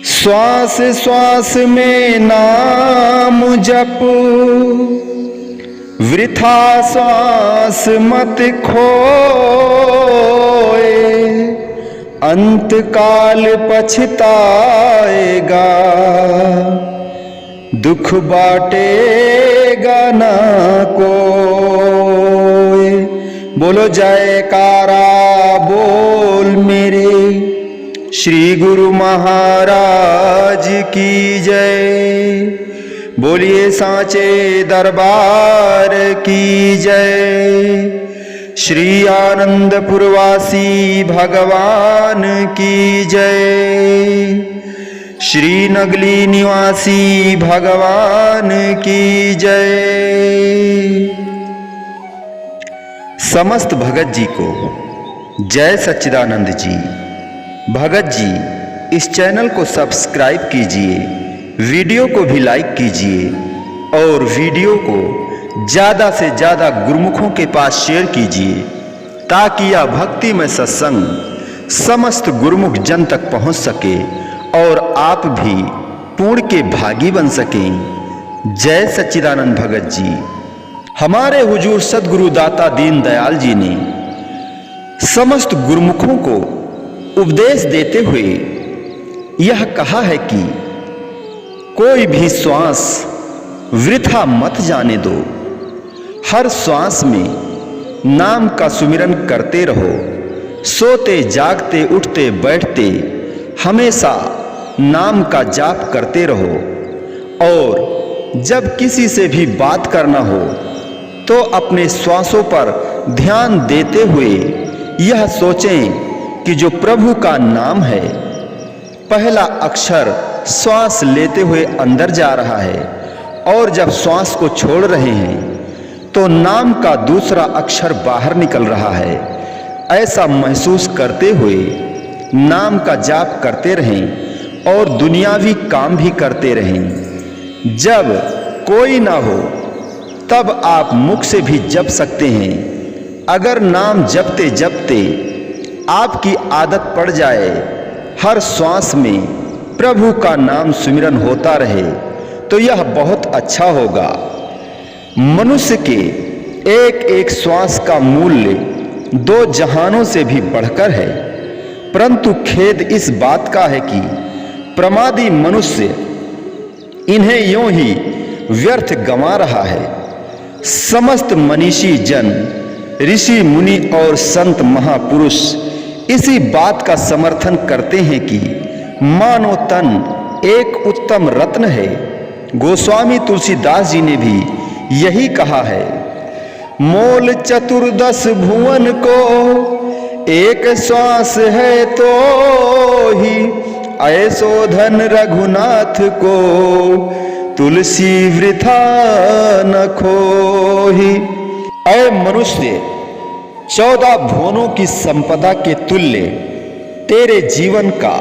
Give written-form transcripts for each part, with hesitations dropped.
श्वास श्वास में नाम जप, वृथा श्वास मत खोए, अंत काल पछताएगा, दुख बाटेगा ना कोई। बोलो जयकारा बोल मेरे श्री गुरु महाराज की जय। बोलिए सांचे दरबार की जय। श्री आनंदपुरवासी भगवान की जय। श्री नगली निवासी भगवान की जय। समस्त भगत जी को जय सच्चिदानंद जी। भगत जी, इस चैनल को सब्सक्राइब कीजिए, वीडियो को भी लाइक कीजिए और वीडियो को ज़्यादा से ज़्यादा गुरुमुखों के पास शेयर कीजिए ताकि यह भक्तिमय सत्संग समस्त गुरुमुख जन तक पहुंच सके और आप भी पुण्य के भागी बन सकें। जय सच्चिदानंद भगत जी। हमारे हुजूर सद्गुरु दाता दीन दयाल जी ने समस्त गुरुमुखों को उपदेश देते हुए यह कहा है कि कोई भी श्वास वृथा मत जाने दो। हर श्वास में नाम का सुमिरन करते रहो। सोते जागते उठते बैठते हमेशा नाम का जाप करते रहो। और जब किसी से भी बात करना हो तो अपने श्वासों पर ध्यान देते हुए यह सोचें कि जो प्रभु का नाम है, पहला अक्षर श्वास लेते हुए अंदर जा रहा है और जब श्वास को छोड़ रहे हैं तो नाम का दूसरा अक्षर बाहर निकल रहा है। ऐसा महसूस करते हुए नाम का जाप करते रहें और दुनियावी काम भी करते रहें। जब कोई ना हो तब आप मुख से भी जप सकते हैं। अगर नाम जपते जपते आपकी आदत पड़ जाए, हर श्वास में प्रभु का नाम सुमिरन होता रहे तो यह बहुत अच्छा होगा। मनुष्य के एक एक श्वास का मूल्य दो जहानों से भी बढ़कर है। परंतु खेद इस बात का है कि प्रमादी मनुष्य इन्हें यूं ही व्यर्थ गंवा रहा है। समस्त मनीषी जन, ऋषि मुनि और संत महापुरुष इसी बात का समर्थन करते हैं कि मानव तन एक उत्तम रत्न है। गोस्वामी तुलसीदास जी ने भी यही कहा है। मोल चतुर्दश भुवन को एक श्वास है तो ही, ऐसो धन रघुनाथ को तुलसी वृथा न खोही। ऐ मनुष्य, 14 भुवनों की संपदा के तुल्य तेरे जीवन का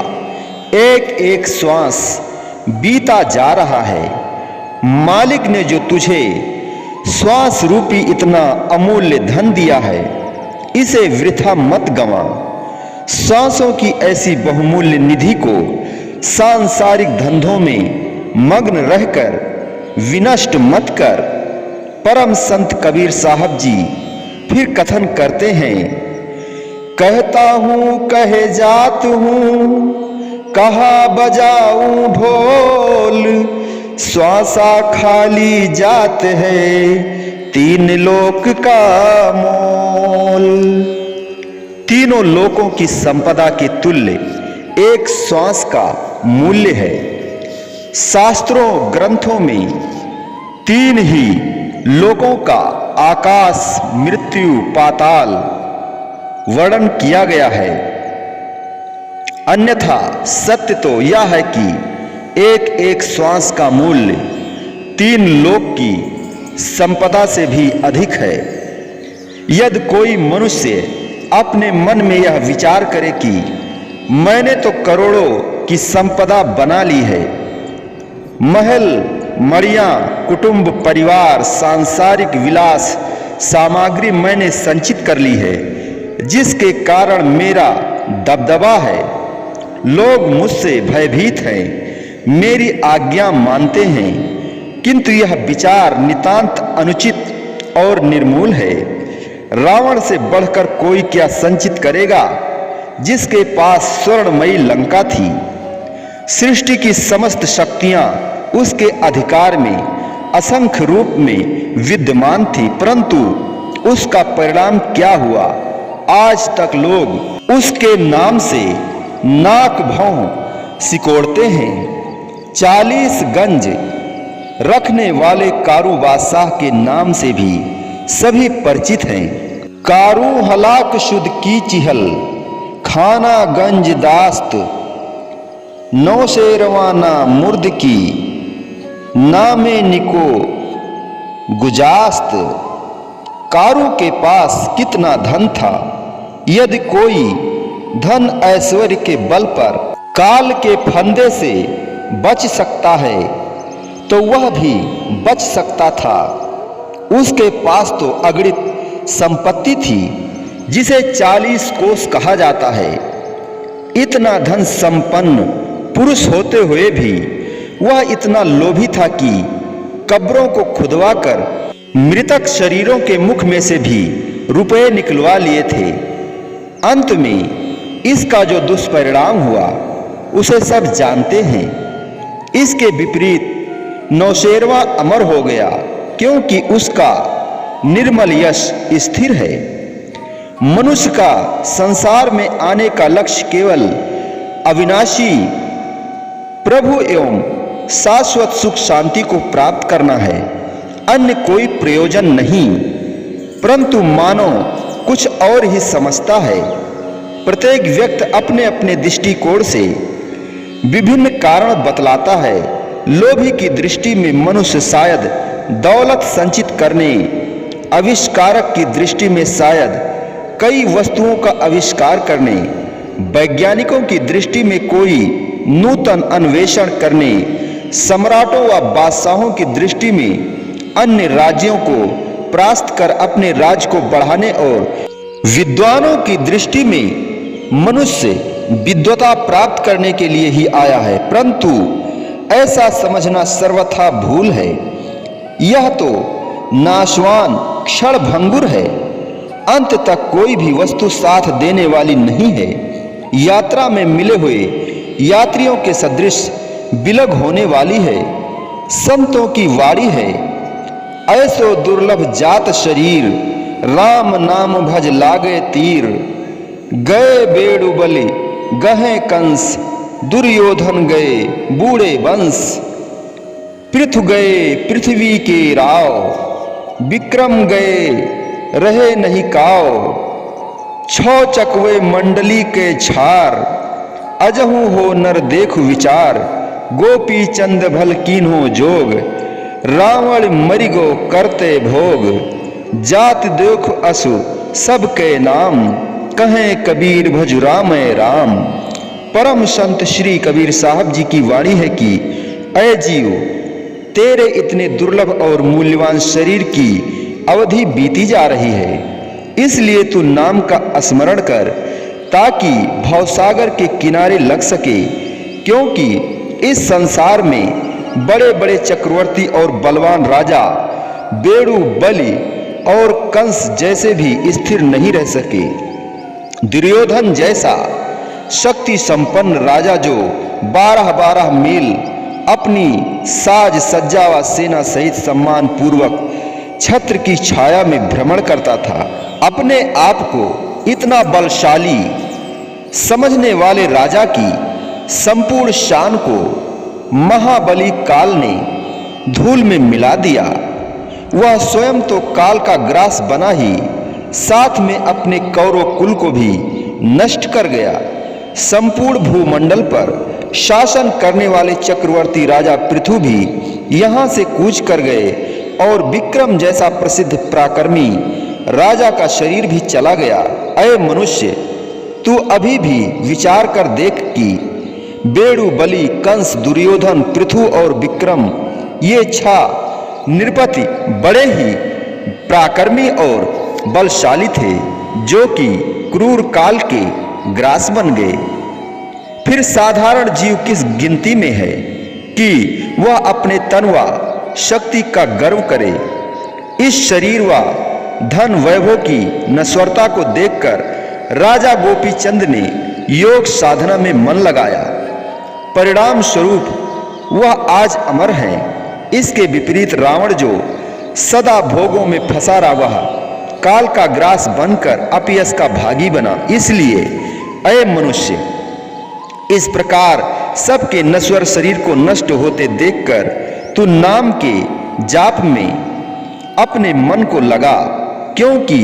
एक एक श्वास बीता जा रहा है। मालिक ने जो तुझे श्वास रूपी इतना अमूल्य धन दिया है, इसे वृथा मत गंवा। श्वासों की ऐसी बहुमूल्य निधि को सांसारिक धंधों में मग्न रहकर विनष्ट मत कर। परम संत कबीर साहब जी फिर कथन करते हैं, कहता हूँ कहे जात हूँ, कहा बजाऊं ढोल, श्वासा खाली जात है, 3 लोक का मोल। तीनों लोकों की संपदा के तुल्य एक श्वास का मूल्य है। शास्त्रों ग्रंथों में 3 ही लोकों का, आकाश, मृत्यु, पाताल वर्णन किया गया है। अन्यथा सत्य तो यह है कि एक एक श्वास का मूल्य 3 लोक की संपदा से भी अधिक है। यदि कोई मनुष्य अपने मन में यह विचार करे कि मैंने तो करोड़ों की संपदा बना ली है, महल, मड़ियां, कुटुंब, परिवार, सांसारिक विलास सामग्री मैंने संचित कर ली है, जिसके कारण मेरा दबदबा है, लोग मुझसे भयभीत हैं, मेरी आज्ञा मानते हैं, किंतु यह विचार नितांत अनुचित और निर्मूल है। रावण से बढ़कर कोई क्या संचित करेगा, जिसके पास स्वर्णमयी लंका थी। सृष्टि की समस्त शक्तियां उसके अधिकार में असंख्य रूप में विद्यमान थी, परंतु उसका परिणाम क्या हुआ? आज तक लोग उसके नाम से नाक भौं सिकोड़ते हैं। 40 गंज रखने वाले कारू बादशाह के नाम से भी सभी परिचित हैं। कारू हलाक शुद्ध की चिहल, खाना गंज दास्त, नौशेरवाना मुर्द की, नामे निको गुजास्त। कारू के पास कितना धन था, यदि कोई धन ऐश्वर्य के बल पर काल के फंदे से बच सकता है तो वह भी बच सकता था। उसके पास तो अगणित संपत्ति थी, जिसे 40 कोस कहा जाता है। इतना धन संपन्न पुरुष होते हुए भी वह इतना लोभी था कि कब्रों को खुदवाकर मृतक शरीरों के मुख में से भी रुपए निकलवा लिए थे। अंत में इसका जो दुष्परिणाम हुआ उसे सब जानते हैं। इसके विपरीत नौशेरवा अमर हो गया, क्योंकि उसका निर्मल यश स्थिर है। मनुष्य का संसार में आने का लक्ष्य केवल अविनाशी प्रभु एवं शाश्वत सुख शांति को प्राप्त करना है, अन्य कोई प्रयोजन नहीं। परंतु मानव कुछ और ही समझता है। प्रत्येक व्यक्ति अपने अपने दृष्टिकोण से विभिन्न कारण बतलाता है। लोभी की दृष्टि में मनुष्य शायद दौलत संचित करने, आविष्कारक की दृष्टि में शायद कई वस्तुओं का आविष्कार करने, वैज्ञानिकों की दृष्टि में कोई नूतन अन्वेषण करने, सम्राटों व बादशाहों की दृष्टि में अन्य राज्यों को परास्त कर अपने राज्य को बढ़ाने, और विद्वानों की दृष्टि में मनुष्य विद्वता प्राप्त करने के लिए ही आया है। परंतु ऐसा समझना सर्वथा भूल है। यह तो नाशवान क्षण भंगुर है, अंत तक कोई भी वस्तु साथ देने वाली नहीं है। यात्रा में मिले हुए यात्रियों के सदृश बिलग होने वाली है। संतों की वाणी है, ऐसो दुर्लभ जात शरीर, राम नाम भज लागे तीर। गए बेड़ु बलि गहे कंस, दुर्योधन गए बूढ़े वंश। पृथु गए पृथ्वी के राव, विक्रम गए रहे नहीं काव। छौ चकवे मंडली के छार, अजहु हो नर देखु विचार। गोपी चंद भल कीन्हो जोग, रावण मरिगो करते भोग। जात देख असु सबके नाम, कहें कबीर भजु राम राम। परम संत श्री कबीर साहब जी की वाणी है कि अय जीव, तेरे इतने दुर्लभ और मूल्यवान शरीर की अवधि बीती जा रही है, इसलिए तू नाम का स्मरण कर, ताकि भवसागर के किनारे लग सके। क्योंकि इस संसार में बड़े बड़े चक्रवर्ती और बलवान राजा बेड़ु बलि और कंस जैसे भी स्थिर नहीं रह सके। दुर्योधन जैसा शक्ति संपन्न राजा जो 12-12 मील अपनी साज सज्जा व सेना सहित सम्मान पूर्वक छत्र की छाया में भ्रमण करता था, अपने आप को इतना बलशाली समझने वाले राजा की संपूर्ण शान को महाबली काल ने धूल में मिला दिया। वह स्वयं तो काल का ग्रास बना ही, साथ में अपने कौरव कुल को भी नष्ट कर गया। संपूर्ण भूमंडल पर शासन करने वाले चक्रवर्ती राजा पृथु भी यहाँ से कूच कर गए, और विक्रम जैसा प्रसिद्ध पराक्रमी राजा का शरीर भी चला गया। अय मनुष्य, तू अभी भी विचार कर देख कि बेड़ु बलि कंस दुर्योधन पृथु और विक्रम ये 6 नृपति बड़े ही पराक्रमी और बलशाली थे, जो कि क्रूर काल के ग्रास बन गए। फिर साधारण जीव किस गिनती में है कि वह अपने तन व शक्ति का गर्व करे। इस शरीर व धन वैभव की नश्वरता को देखकर राजा गोपी चंद ने योग साधना में मन लगाया। परिणाम स्वरूप वह आज अमर है। इसके विपरीत रावण जो सदा भोगों में फंसा रहा, वह काल का ग्रास बनकर अपयश का भागी बना। इसलिए अय मनुष्य, इस प्रकार सबके नश्वर शरीर को नष्ट होते देखकर तू नाम के जाप में अपने मन को लगा, क्योंकि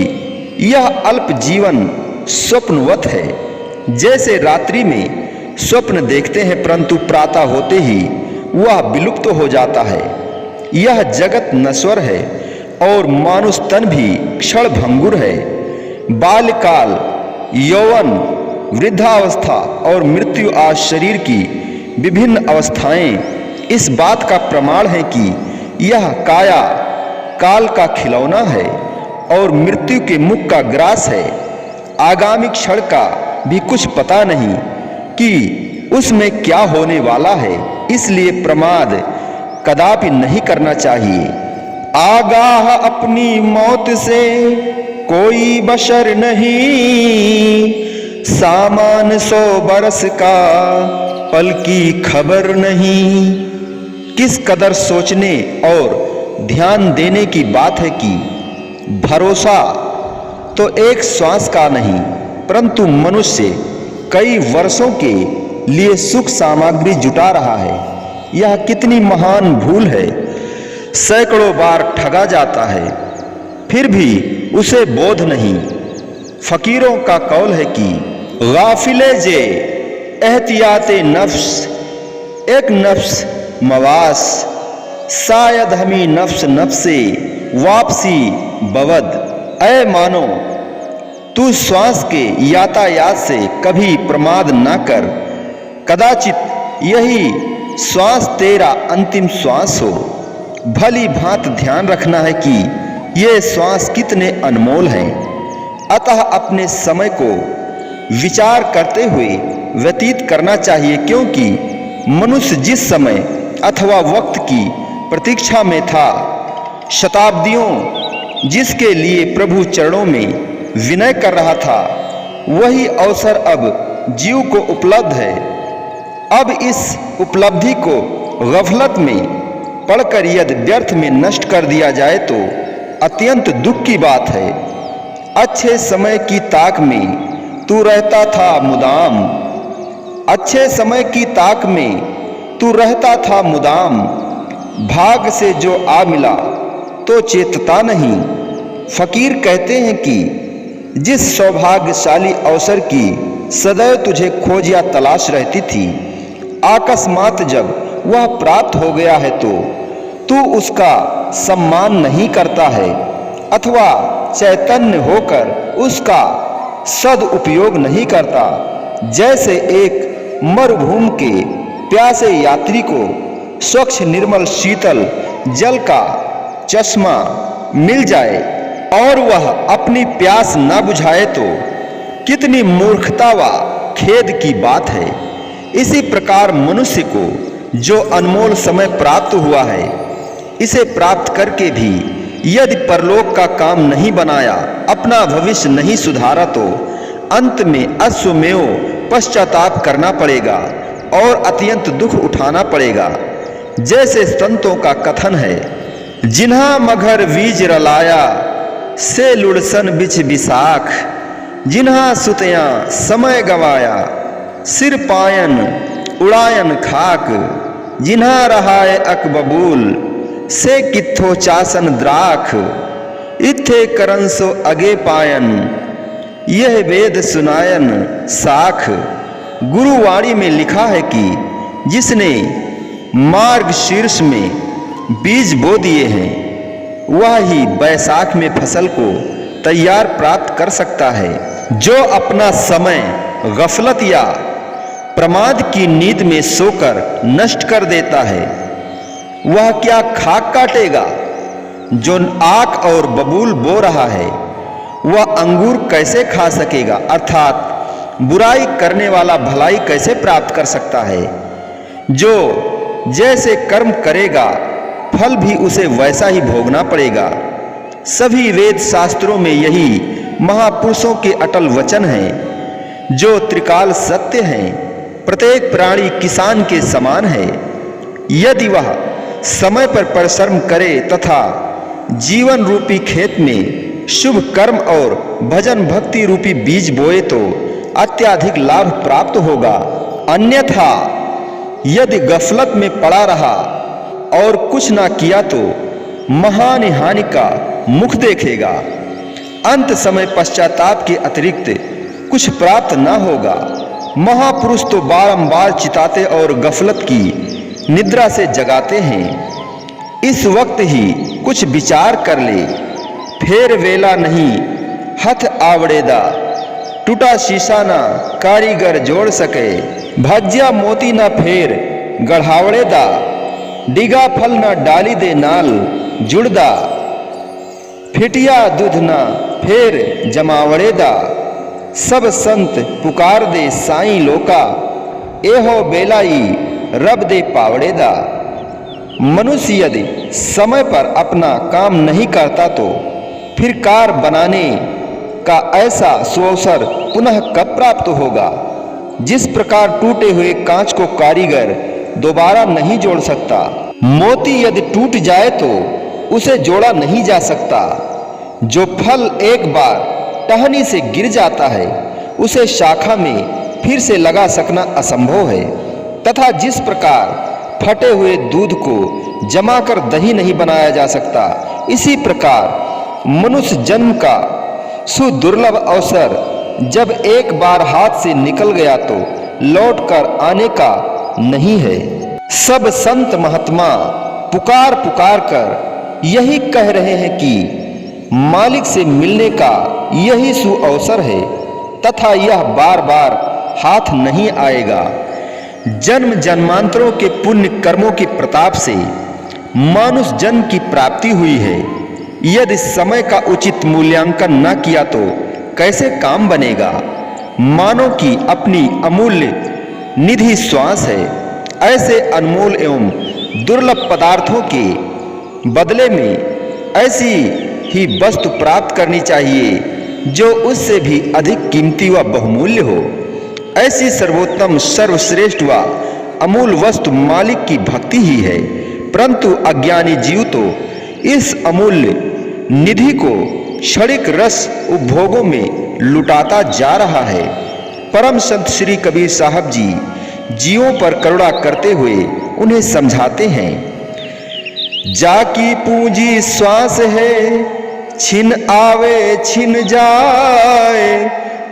यह अल्प जीवन स्वप्नवत है। जैसे रात्रि में स्वप्न देखते हैं परंतु प्रातः होते ही वह विलुप्त हो जाता है। यह जगत नश्वर है और मानुष तन भी क्षण भंगुर है। बाल्यकाल, यौवन, वृद्धावस्था और मृत्यु आज शरीर की विभिन्न अवस्थाएं इस बात का प्रमाण है कि यह काया काल का खिलौना है और मृत्यु के मुख का ग्रास है। आगामी क्षण का भी कुछ पता नहीं कि उसमें क्या होने वाला है, इसलिए प्रमाद कदापि नहीं करना चाहिए। आगाह अपनी मौत से कोई बशर नहीं, सामान 100 बरस का पल की खबर नहीं। किस कदर सोचने और ध्यान देने की बात है कि भरोसा तो एक श्वास का नहीं परंतु मनुष्य कई वर्षों के लिए सुख सामग्री जुटा रहा है। यह कितनी महान भूल है। सैकड़ों बार ठगा जाता है फिर भी उसे बोध नहीं। फकीरों का कौल है कि गाफिले जे एहतियाते नफ्स, एक नफ्स मवास, शायद हमी नफ्स नफ्से वापसी बवद। ऐ मानो, तू श्वास के यातायात से कभी प्रमाद ना कर। कदाचित यही श्वास तेरा अंतिम श्वास हो। भली भांति ध्यान रखना है कि ये श्वास कितने अनमोल हैं। अतः अपने समय को विचार करते हुए व्यतीत करना चाहिए, क्योंकि मनुष्य जिस समय अथवा वक्त की प्रतीक्षा में था, शताब्दियों जिसके लिए प्रभु चरणों में विनय कर रहा था, वही अवसर अब जीव को उपलब्ध है। अब इस उपलब्धि को गफलत में पढ़कर यदि व्यर्थ में नष्ट कर दिया जाए तो अत्यंत दुख की बात है। अच्छे समय की ताक में तू रहता था मुदाम, अच्छे समय की ताक में तू रहता था मुदाम। भाग से जो आ मिला तो चेतता नहीं। फकीर कहते हैं कि जिस सौभाग्यशाली अवसर की सदैव तुझे खोज या तलाश रहती थी, अकस्मात जब वह प्राप्त हो गया है तो तू उसका सम्मान नहीं करता है अथवा चैतन्य होकर उसका सदुपयोग नहीं करता। जैसे एक मरुभूमि के प्यासे यात्री को स्वच्छ निर्मल शीतल जल का चश्मा मिल जाए और वह अपनी प्यास न बुझाए तो कितनी मूर्खता व खेद की बात है। इसी प्रकार मनुष्य को जो अनमोल समय प्राप्त हुआ है, इसे प्राप्त करके भी यदि परलोक का काम नहीं बनाया, अपना भविष्य नहीं सुधारा तो अंत में अश्वमेव पश्चाताप करना पड़ेगा और अत्यंत दुख उठाना पड़ेगा। जैसे संतों का कथन है, जिन्हा मघर बीज रलाया से लुड़सन बिछ बिसाख, जिन्हा सुतया समय गवाया सिर पायन उड़ायन खाक, जिन्हा रहाय अकबबूल से कित्थो चासन द्राख, इत्थे करंसो अगे पायन यह वेद सुनायन साख। गुरुवाणी में लिखा है कि जिसने मार्ग शीर्ष में बीज बो दिए हैं, वह ही बैसाख में फसल को तैयार प्राप्त कर सकता है। जो अपना समय गफलत या प्रमाद की नींद में सोकर नष्ट कर देता है, वह क्या खाक काटेगा? जो आक और बबूल बो रहा है, वह अंगूर कैसे खा सकेगा? अर्थात बुराई करने वाला भलाई कैसे प्राप्त कर सकता है? जो जैसे कर्म करेगा फल भी उसे वैसा ही भोगना पड़ेगा। सभी वेद शास्त्रों में यही महापुरुषों के अटल वचन हैं, जो त्रिकाल सत्य हैं। प्रत्येक प्राणी किसान के समान है। यदि वह समय पर परिश्रम करे तथा जीवन रूपी खेत में शुभ कर्म और भजन भक्ति रूपी बीज बोए तो अत्यधिक लाभ प्राप्त होगा। अन्यथा यदि गफलत में पड़ा रहा और कुछ ना किया तो महान हानि का मुख देखेगा। अंत समय पश्चाताप के अतिरिक्त कुछ प्राप्त न होगा। महापुरुष तो बारंबार चिताते और गफलत की निद्रा से जगाते हैं। इस वक्त ही कुछ विचार कर ले, फेर वेला नहीं हथ आवड़ेदा, टूटा शीशा ना कारीगर जोड़ सके, भज्या मोती ना फेर गढ़ावड़ेदा, डिगा फल ना डाली दे नाल जुड़दा, फिटिया दूध ना फेर जमावड़ेदा, सब संत पुकार दे साईं लोका, एहो बेलाई रब दे पावड़ेदा। मनुष्य यदि समय पर अपना काम नहीं करता तो फिर कार बनाने का ऐसा सुअवसर पुनः कब प्राप्त होगा? जिस प्रकार टूटे हुए कांच को कारीगर दोबारा नहीं जोड़ सकता, मोती यदि टूट जाए तो उसे जोड़ा नहीं जा सकता। जो फल एक बार टहनी से गिर जाता है उसे शाखा में फिर से लगा सकना असंभव है। तथा जिस प्रकार फटे हुए दूध को जमाकर दही नहीं बनाया जा सकता, इसी प्रकार मनुष्य जन्म का सुदुर्लभ अवसर जब एक बार हाथ से निकल गया तो लौट कर आने का नहीं है। सब संत महात्मा पुकार पुकार कर यही कह रहे हैं कि मालिक से मिलने का यही सुअवसर है तथा यह बार बार हाथ नहीं आएगा। जन्म जन्मांतरों के पुण्य कर्मों के प्रताप से मानुष जन्म की प्राप्ति हुई है। यदि समय का उचित मूल्यांकन न किया तो कैसे काम बनेगा? मानव की अपनी अमूल्य निधि श्वास है। ऐसे अनमोल एवं दुर्लभ पदार्थों के बदले में ऐसी ही वस्तु प्राप्त करनी चाहिए जो उससे भी अधिक कीमती व बहुमूल्य हो। ऐसी सर्वोत्तम सर्वश्रेष्ठ व अमूल वस्तु मालिक की भक्ति ही है। परंतु अज्ञानी जीव तो इस अमूल्य निधि को क्षणिक रस उपभोगों में लुटाता जा रहा है। परम संत श्री कबीर साहब जी जीवों पर करुणा करते हुए उन्हें समझाते हैं, जाकी पूंजी श्वास है, छिन आवे छिन जाए,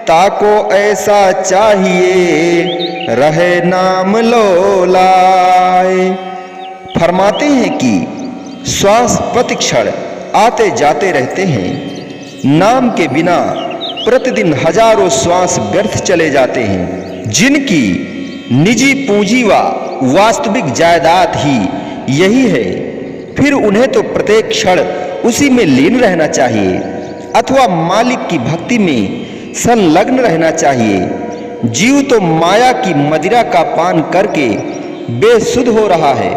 ताको ऐसा चाहिए रहे नाम लो लाए। फरमाते हैं कि श्वास प्रतिक्षण आते जाते रहते हैं। नाम के बिना प्रतिदिन हजारों श्वास व्यर्थ चले जाते हैं। जिनकी निजी पूंजी व वास्तविक जायदाद ही यही है, फिर उन्हें तो प्रत्येक क्षण उसी में लीन रहना चाहिए अथवा मालिक की भक्ति में संलग्न रहना चाहिए। जीव तो माया की मदिरा का पान करके बेसुध हो रहा है।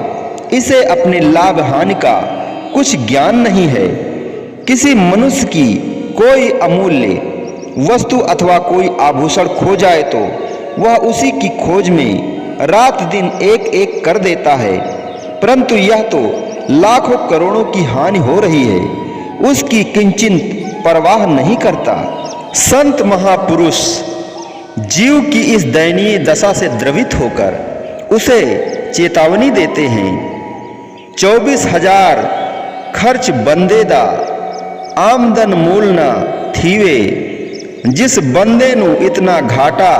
इसे अपने लाभ हानि का कुछ ज्ञान नहीं है। किसी मनुष्य की कोई अमूल्य वस्तु अथवा कोई आभूषण खो जाए तो वह उसी की खोज में रात दिन एक एक कर देता है, परंतु यह तो लाखों करोड़ों की हानि हो रही है, उसकी किंचित परवाह नहीं करता। संत महापुरुष जीव की इस दयनीय दशा से द्रवित होकर उसे चेतावनी देते हैं। 24,000 खर्च बंदेदा, आमदन मूल ना थीवे, जिस बंदे नु इतना घाटा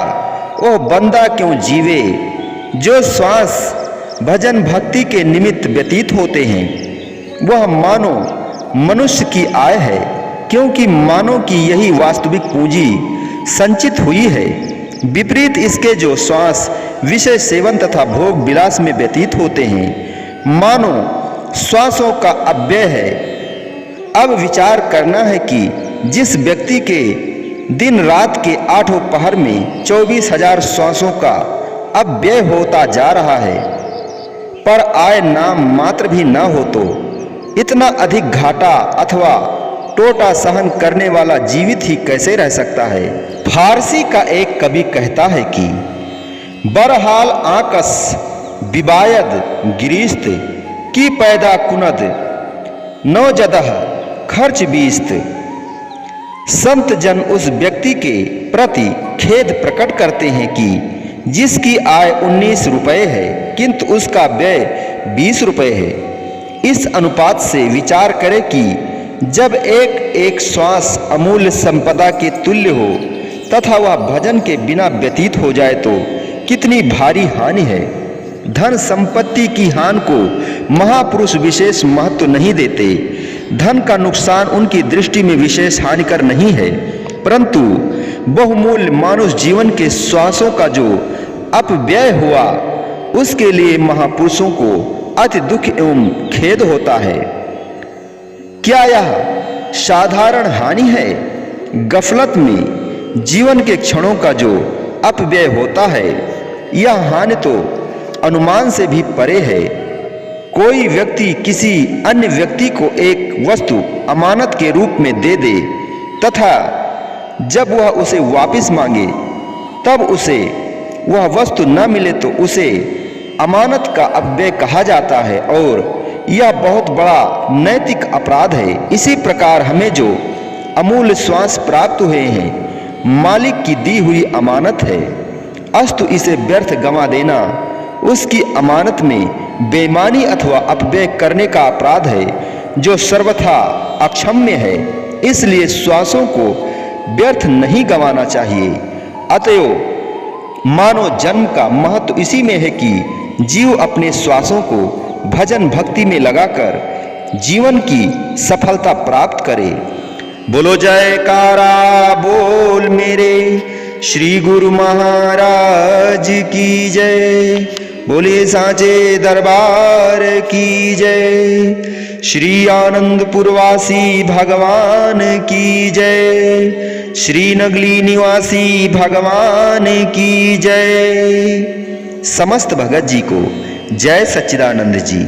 वो बंदा क्यों जीवे। जो श्वास भजन भक्ति के निमित्त व्यतीत होते हैं वह मानो मनुष्य की आय है, क्योंकि मानव की यही वास्तविक पूंजी संचित हुई है। विपरीत इसके जो श्वास विषय सेवन तथा भोग विलास में व्यतीत होते हैं, मानो श्वासों का अव्यय है। अब विचार करना है कि जिस व्यक्ति के दिन रात के 8 पहर में 24,000 श्वासों का अपव्यय होता जा रहा है, पर आय नाम मात्र भी न हो तो इतना अधिक घाटा अथवा टोटा सहन करने वाला जीवित ही कैसे रह सकता है। फारसी का एक कवि कहता है कि बरहाल आकस बिबायद गिरिस्त की पैदा कुनद नौजदह खर्च बीस्त। संत जन उस व्यक्ति के प्रति खेद प्रकट करते हैं कि जिसकी आय 19 रुपये है किंतु उसका व्यय 20 रुपये है। इस अनुपात से विचार करें कि जब एक एक श्वास अमूल्य संपदा के तुल्य हो तथा वह भजन के बिना व्यतीत हो जाए तो कितनी भारी हानि है। धन संपत्ति की हानि को महापुरुष विशेष महत्व नहीं देते। धन का नुकसान उनकी दृष्टि में विशेष हानिकर नहीं है, परंतु बहुमूल्य मानुष जीवन के श्वासों का जो अपव्यय हुआ उसके लिए महापुरुषों को अति दुख एवं खेद होता है। क्या यह साधारण हानि है? गफलत में जीवन के क्षणों का जो अपव्यय होता है, यह हानि तो अनुमान से भी परे है। कोई व्यक्ति किसी अन्य व्यक्ति को एक वस्तु अमानत के रूप में दे दे तथा जब वह उसे वापस मांगे तब उसे वह वस्तु न मिले तो उसे अमानत का अपव्यय कहा जाता है और यह बहुत बड़ा नैतिक अपराध है। इसी प्रकार हमें जो अमूल्य श्वास प्राप्त हुए हैं मालिक की दी हुई अमानत है, अस्तु इसे व्यर्थ गंवा देना उसकी अमानत में बेईमानी अथवा अपव्यय करने का अपराध है जो सर्वथा अक्षम्य है। इसलिए श्वासों को व्यर्थ नहीं गंवाना चाहिए। अतएव मानव जन्म का महत्व इसी में है कि जीव अपने श्वासों को भजन भक्ति में लगाकर जीवन की सफलता प्राप्त करे। बोलो जयकारा बोल मेरे श्री गुरु महाराज की जय। बोले साचे दरबार की जय। श्री आनंदपुरवासी भगवान की जय। श्री नगली निवासी भगवान की जय। समस्त भगत जी को जय सच्चिदानंद जी।